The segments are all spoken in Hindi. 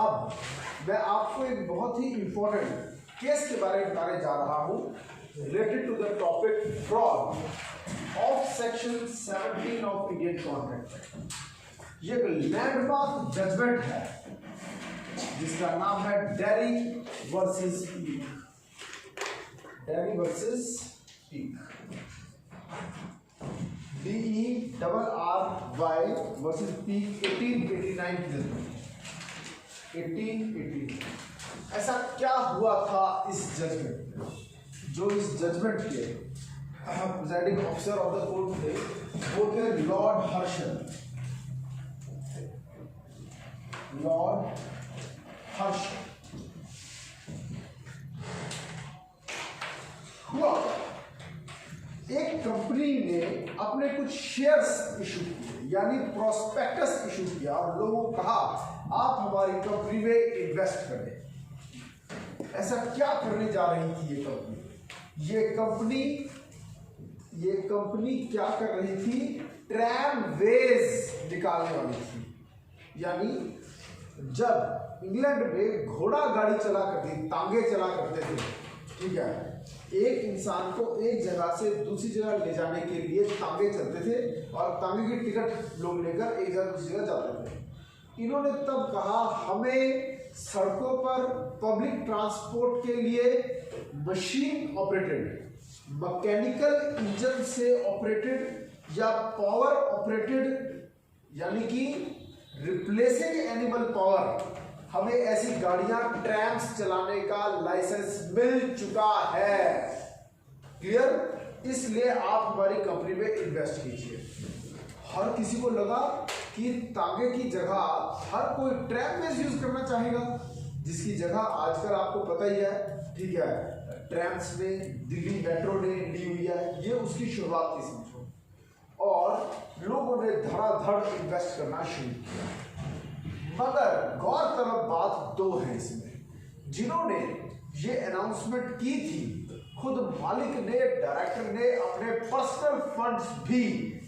अब मैं आपको एक बहुत ही इंपॉर्टेंट केस के बारे में बताने जा रहा हूं related to the topic fraud of section 17 of Indian contract act. ये एक लैंडमार्क जजमेंट है जिसका नाम है Derry versus Peek. Derry versus Peek, DERRY versus Peek 1889 की जजमेंट 1880। ऐसा क्या हुआ था इस जजमेंट में? जो इस जजमेंट के presiding officer of the court थे वो थे लॉर्ड हर्षल। लॉर्ड हर्षल हुआ एक कंपनी ने अपने कुछ शेयर्स इशू किए, यानी प्रोस्पेक्टस इशू किया और लोगों को कहा आप हमारी कंपनी में इन्वेस्ट करें। ऐसा क्या करने जा रही थी ये कंपनी? ये कंपनी क्या कर रही थी? ट्रैमवेज निकालने वाली थी। यानी जब इंग्लैंड में घोड़ा गाड़ी चला करती, तांगे चला करते थे, ठीक है, एक इंसान को एक जगह से दूसरी जगह ले जाने के लिए तांगे चलते थे और तांगे की टिकट लोग लेकर एक जगह दूसरी जगह जाते थे। इन्होंने तब कहा हमें सड़कों पर पब्लिक ट्रांसपोर्ट के लिए मशीन ऑपरेटेड, मैकेनिकल इंजन से ऑपरेटेड या पावर ऑपरेटेड, यानी कि रिप्लेसिंग एनिमल पावर, हमें ऐसी गाड़ियां ट्रैम्स चलाने का लाइसेंस मिल चुका है। क्लियर? इसलिए आप हमारी कंपनी में इन्वेस्ट कीजिए। हर किसी को लगा कि तांगे की जगह हर कोई ट्रैमवेज यूज करना चाहेगा, जिसकी जगह आजकल आपको पता ही है, ठीक है, ट्रैम्स में दिल्ली मेट्रो ने ली हुई है। ये उसकी शुरुआत थी समझो, और लोगों ने धड़ाधड़ इन्वेस्ट करना शुरू किया। मगर गौरतलब बात दो है इसमें, जिन्होंने ये अनाउंसमेंट की थी खुद मालिक ने, डायरेक्टर ने अपने पर्सनल फंड्स भी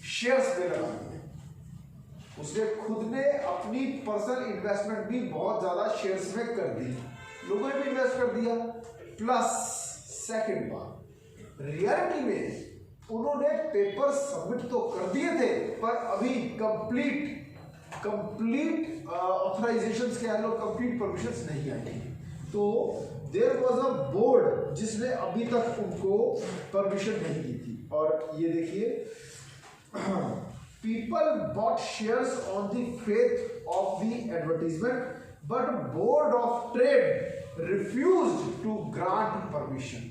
शेयर्स में लगा दिए। उसने खुद ने अपनी पर्सनल इन्वेस्टमेंट भी बहुत ज्यादा शेयर्स में कर दी, लोगों ने भी इन्वेस्ट कर दिया। प्लस सेकंड बात, रियलिटी में उन्होंने पेपर सबमिट तो कर दिए थे पर अभी कंप्लीट ऑथराइजेशंस के लोग कंप्लीट परमिशंस नहीं आई थी। तो देयर वाज अ बोर्ड जिसने अभी तक उनको परमिशन नहीं दी थी। और ये देखिए, people bought shares on the faith of the advertisement but board of trade refused to grant permission.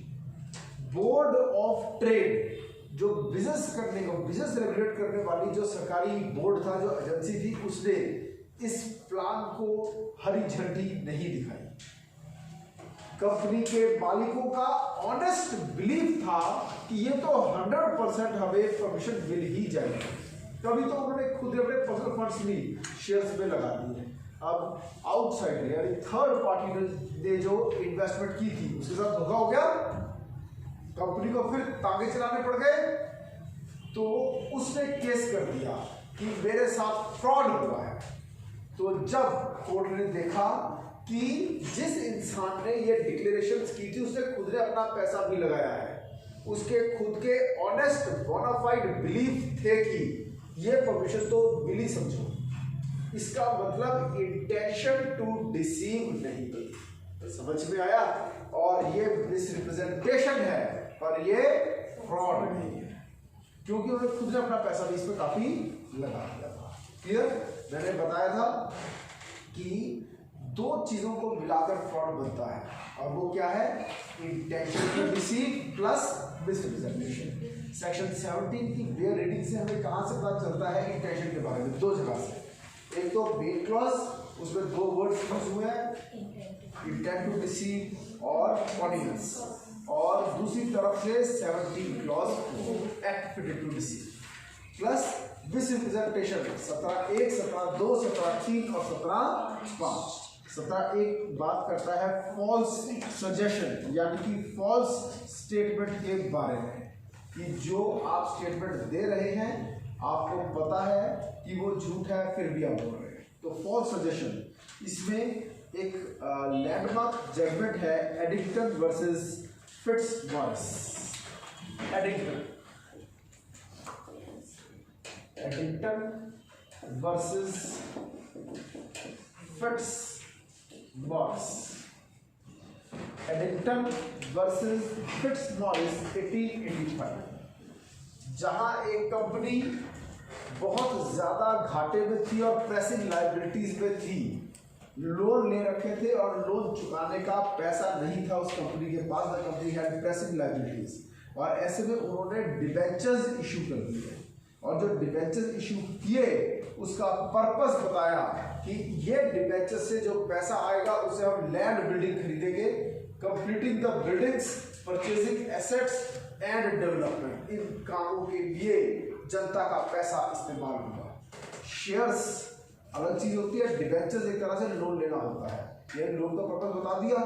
Board of trade, जो बिजनेस करने को, बिजनेस रेगुलेट करने वाली जो सरकारी बोर्ड था, जो एजेंसी थी, उसने इस प्लान को हरी झंडी नहीं दिखाई। कंपनी के मालिकों का ऑनेस्ट बिलीफ था कि ये तो 100% हमें परमिशन मिल ही जाएगी, तभी तो उन्होंने खुद अपने पर्सनल फंड्स भी शेयर्स में लगा दिए। अब आउटसाइडर यानी थर्ड पार्टी ने जो इन्वेस्टमेंट की थी उसके साथ धोखा हो गया, कंपनी को फिर तांगे चलाने पड़ गए। तो उसने केस कर दिया कि मेरे साथ फ्रॉड हुआ है। तो जब कोर्ट ने देखा कि जिस इंसान ने ये डिक्लेरेशंस की थी उसने खुद ने अपना पैसा भी लगाया है, उसके खुद के ऑनेस्ट बोनाफाइड बिलीफ थे कि ये परमिशन तो मिली समझो, इसका मतलब इंटेंशन टू डिसीव नहीं थी। समझ में आया? और ये मिसरिप्रेजेंटेशन है पर ये फ्रॉड नहीं है, क्योंकि उन्होंने खुद ने अपना पैसा भी इसमें काफी लगा दिया था। क्लियर? मैंने बताया था कि दो चीजों को मिलाकर फ्रॉड बनता है, और वो क्या है? Intention to deceive plus misrepresentation. Section 17 की वेयर रीडिंग से हमें कहां से पता चलता है इंटेंशन के बारे में? दो जगह से। एक तो मेन क्लॉज, उसमें दो वर्ड्स यूज हुए हैं, इंटेंट टू डिसीव और कॉन्टिन्यूअस, और दूसरी तरफ से 17 clause, act fitted to deceive, plus misrepresentation 17(1), 17(2), 17(3) और 17(5). 17(1) बात करता है फॉल्स सजेशन, यानी कि फॉल्स स्टेटमेंट के बारे में, कि जो आप स्टेटमेंट दे रहे हैं आपको पता है कि वो झूठ है फिर भी आप बोल रहे हैं, तो फॉल्स सजेशन। इसमें एक लैंडमार्क जजमेंट है Eddington versus Fitzmaurice. Eddington versus Fitzmaurice. Eddington versus Fitzmaurice 1885, जहां एक कंपनी बहुत ज्यादा घाटे में थी और प्रेसिंग लायबिलिटीज में थी, लोन ले रखे थे और लोन चुकाने का पैसा नहीं था उस कंपनी के पास। The company had pressing liabilities, और ऐसे में उन्होंने डिबेंचर्स इशू कर दिए, और जो डिबेंचर्स इशू किए उसका पर्पस बताया कि ये डिबेंचर से जो पैसा आएगा उसे हम लैंड बिल्डिंग खरीदेंगे, completing the buildings, purchasing assets and development. इन कामों के लिए जनता का पैसा इस्तेमाल होगा। शेयर्स अलग चीज होती है, डिबेंचर्स एक तरह से लोन लेना होता है। ये लोन का पर्पस बता दिया,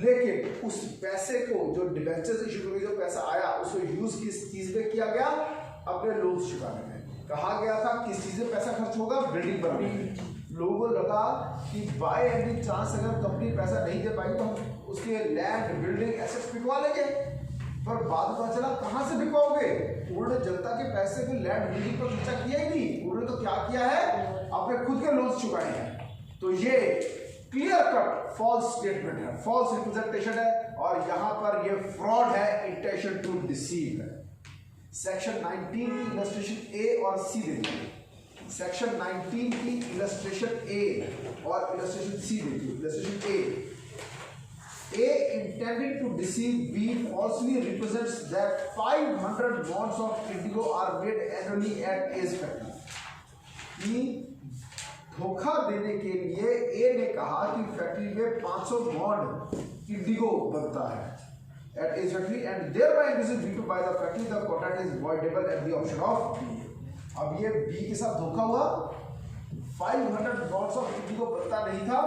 लेकिन उस पैसे को जो डिबेंचर्स इशू करके जो पैसा आया उसको यूज किस चीज में किया गया? अपने लोन चुकाने में। कहा गया था किस चीज में पैसा खर्च होगा? बिल्डिंग बनाने में। लोगों को लगा कि बाय एनी चांस अगर कंपनी पैसा नहीं दे पाई तो हम उसके लैंड बिल्डिंग एसेट्स बिकवा लेंगे, पर बाद पता चला कहां से बिकवाओगे? उन्होंने जनता के पैसे को लैंड बिल्डिंग पर खर्चा किया ही नहीं, उन्होंने तो क्या किया है? अपने खुद के लोन्स चुकाए हैं। तो ये क्लियर कट फॉल्स स्टेटमेंट है, फॉल्स रिप्रेजेंटेशन है, और यहां पर ये फ्रॉड है, इंटेंशन टू डिसीव है। सेक्शन 19 की इलस्ट्रेशन ए और सी देखिए। सेक्शन 19 की इलस्ट्रेशन ए और इलस्ट्रेशन सी देखिए। Illustration A, A intending to deceive B falsely represents that 500 bonds of indigo are made annually at A's factory. कि धोखा देने के लिए A ने कहा कि फैक्ट्री में 500 बॉन्ड इंडिगो बनता है at A's factory and thereby induces B to buy the factory. The contract is voidable at the option of B. अब ये B के साथ धोखा हुआ, 500 बॉन्ड्स ऑफ इंडिगो बनता नहीं था,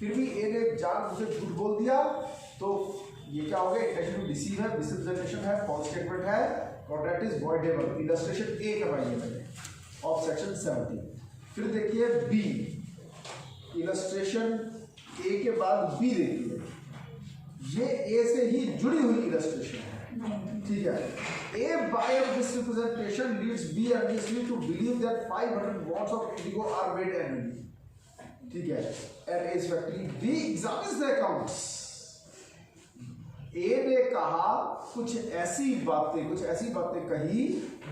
फिर भी ए ने जान उसे झूठ बोल दिया, तो ये क्या हो गया? इंटेंशन टू डिसीव है, मिसरिप्रेजेंटेशन है, फॉल्स स्टेटमेंट है, कॉन्ट्रैक्ट इज वॉइडेबल। इलस्ट्रेशन ए करवाइए मैंने ऑफ सेक्शन 17। फिर देखिए बी, इलस्ट्रेशन ए के बाद बी देखिए, ये ए से ही जुड़ी हुई इलस्ट्रेशन है, ठीक है। A by misrepresentation leads B earnestly to believe that 500 bonds of indigo are made annually, ठीक है, at A's factory. B examines the accounts. A ने कहा कुछ ऐसी बातें कही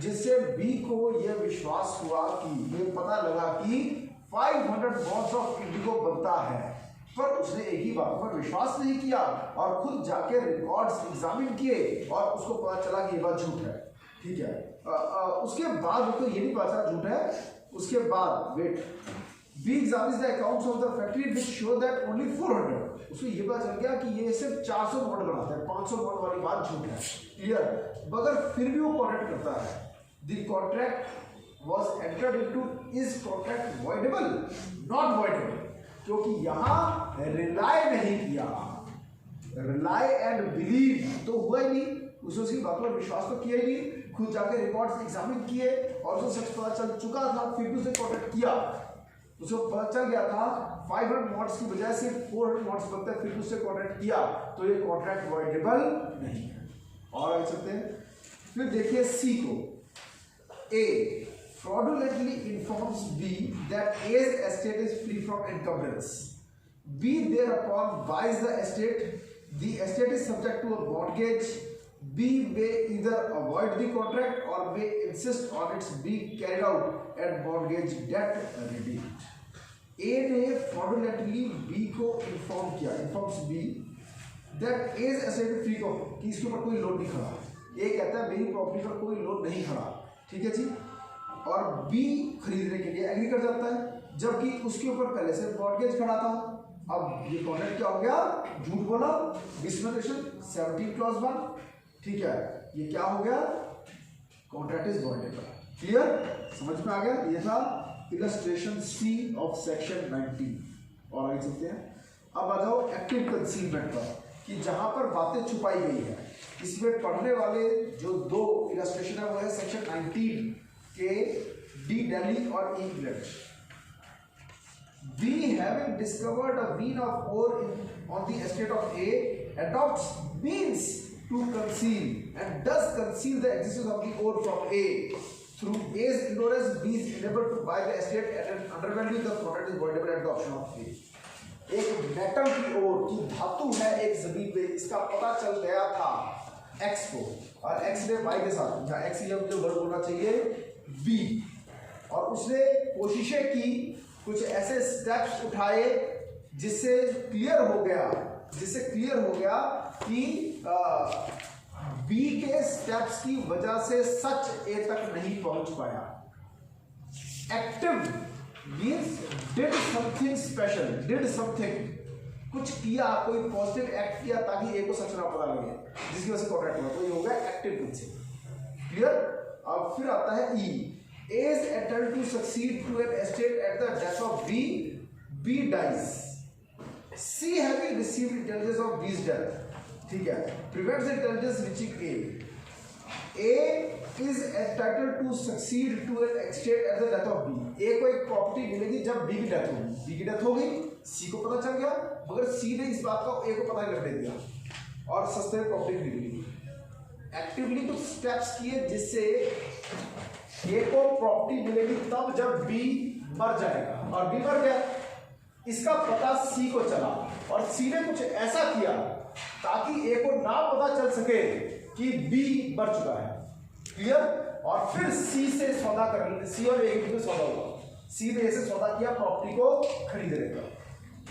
जिससे बी को यह विश्वास हुआ कि ये पता लगा कि 500 बॉन्ड्स ऑफ इंडिगो बनता है, पर उसने एक ही बात पर विश्वास नहीं किया और खुद जाके रिकॉर्ड्स एग्जामिन किए और उसको पता चला कि ये बात झूठ है, ठीक है। उसके बाद उसको ये नहीं पता चला झूठ है, उसके बाद wait, B examines the accounts of the factory which show that only 400, उसको ये पता चल गया कि ये सिर्फ 400 बॉन्ड बनाता है, 500 बॉन्ड वाली बात झूठ है, क्लियर। मगर फिर भी वो कॉन्ट्रैक्ट करता है। The contract was entered into, is contract voidable? Not voidable, क्योंकि यहाँ रिलाय नहीं किया, रिलाय एंड बिलीव तो हुआ ही नहीं, उसे उसकी बात पर विश्वास तो किया ही नहीं, खुद जाके रिकॉर्ड्स एग्जामिन किए और उसे सच पता चल चुका था, फिर भी उसे कॉन्ट्रैक्ट किया, उसको पता चल गया था 500 नोट्स की बजाय सिर्फ 400 नोट्स बनते हैं, फिर उससे कॉन्ट्रैक्ट किया, तो ये कॉन्ट्रैक्ट वॉइडेबल नहीं है। और आगे चलते हैं, फिर देखिए सी को। ए fraudulently informs B that A's estate is free from encumbrance. B thereupon buys the estate. The estate is subject to a mortgage. B may either avoid the contract or may insist on its being carried out and mortgage debt redeemed. A ने fraudulently B को inform किया, informs B that A's estate is free of, कि इसके ऊपर कोई लोन नहीं खड़ा। A कहता है मेरी प्रॉपर्टी पर कोई लोन नहीं खड़ा, ठीक है जी, और B खरीदने के लिए एग्री कर जाता है, जबकि उसके ऊपर पहले से मॉर्गेज खड़ा था। अब ये कॉन्ट्रैक्ट क्या हो गया? झूठ बोला, मिसरिप्रेजेंटेशन 17 क्लॉज 1, ठीक है, ये क्या हो गया? Contract is voidable. क्लियर, समझ में आ गया? ये था इलस्ट्रेशन सी ऑफ सेक्शन 19। और आगे चलते हैं, अब आ जाओ एक्टिव कंसीलमेंट पर, कि जहां पर बातें छुपाई गई है। इसमें पढ़ने वाले जो दो इलस्ट्रेशन है वो है सेक्शन 19 के डी दिल्ली और England. Be having discovered a vein of ore on the estate of A, adopts means to conceal and does conceal the existence of the ore from A. Through A's ignorance, B is enabled to buy the estate at an undervalue. The product is voidable at the option of A. एक मेटल की ओर की धातु है एक जमीन पे, इसका पता चल गया था X को, और X ने Y के साथ, यहाँ X ये मुझे वर्ड बोलना चाहिए B, और उसने कोशिशें की, कुछ ऐसे स्टेप्स उठाए जिससे क्लियर हो गया कि बी के स्टेप्स की वजह से सच ए तक नहीं पहुंच पाया। Active means did something special, did something, कुछ किया, कोई पॉजिटिव एक्ट किया ताकि ए को सच ना पता लगे, जिसकी वजह से कॉन्ट्रैक्ट हुआ, तो ये हो गया एक्टिव प्रिंसिपल। क्लियर। अब फिर आता है E, A is entitled to succeed to an estate at the death of B, B dies, C having received intelligence of B's death, ठीक है, prevents intelligence reaching A. A is entitled to succeed to an estate at the death of B. A को एक प्रॉपर्टी मिलेगी जब B की डेथ होगी, B की डेथ हो गई, C को पता चल गया, मगर C ने इस बात का A को पता नहीं लगने दिया और सस्ते में प्रॉपर्टी मिलेगी। एक्टिवली कुछ स्टेप्स किए जिससे A को प्रॉपर्टी मिलेगी तब जब B मर जाएगा, और B मर गया, इसका पता सी को चला और सी ने कुछ ऐसा किया ताकि ए को ना पता चल सके कि बी मर चुका है। क्लियर। और फिर सी से सौदा कर, सी और ए के बीच सौदा हुआ, सी ने ए से सौदा किया प्रॉपर्टी को खरीदने का।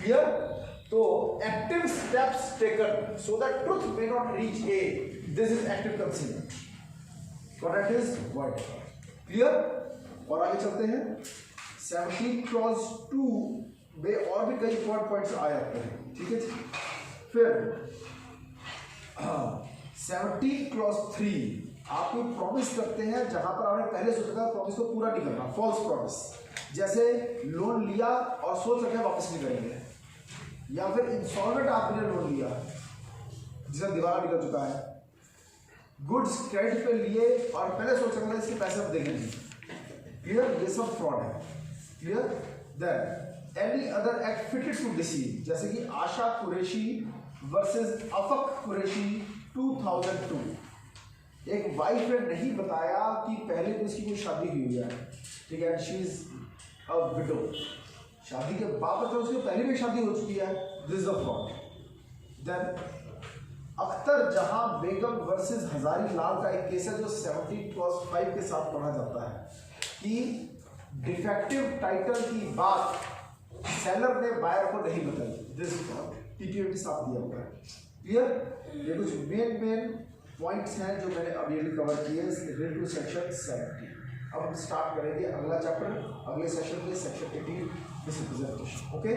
क्लियर। तो active steps taken so that truth may not reach a, this is active concealment, correct is what. Clear. और आगे चलते हैं 17 क्लॉज 2 में और भी कई इंपॉर्टेंट पॉइंट्स आ जाते हैं, ठीक है। फिर 17 क्लॉज 3 आपको प्रॉमिस करते हैं जहां पर आपने पहले सोचा था प्रॉमिस को पूरा नहीं करना, फॉल्स प्रॉमिस, जैसे लोन लिया और सोच रखे वापस नहीं करेंगे, या फिर इंस्टॉलमेंट आपने लोन लिया जिसका दीवार निकल चुका है, गुड्स क्रेडिट पे लिए और पहले सोच रखा था इसके पैसे अब देंगे नहीं। क्लियर। ये सब फ्रॉड है। Clear. Then any other act fitted to deceive, जैसे कि आशा कुरैशी वर्सेस अफक कुरैशी 2002। एक वाइफ ने नहीं बताया कि पहले भी उसकी कोई शादी हुई है, ठीक है, शी इज अ विडो, शादी के बाद तो उसकी पहले भी शादी हो चुकी है, this is a fraud. Then Akhtar Jahan Begum versus Hazari लाल का एक केस है जो 17 क्लॉज 5 के साथ पढ़ा जाता है कि डिफेक्टिव टाइटल की बात सेलर ने बायर को नहीं बताई, दिस टीटीओ के साथ दिया हुआ है। क्लियर। ये कुछ मेन पॉइंट्स हैं जो मैंने अभी कवर किए रिलेटेड टू सेक्शन 70। अब हम स्टार्ट करेंगे अगला चैप्टर अगले सेशन में, सेक्शन 18 मिसरिप्रेजेंटेशन। ओके।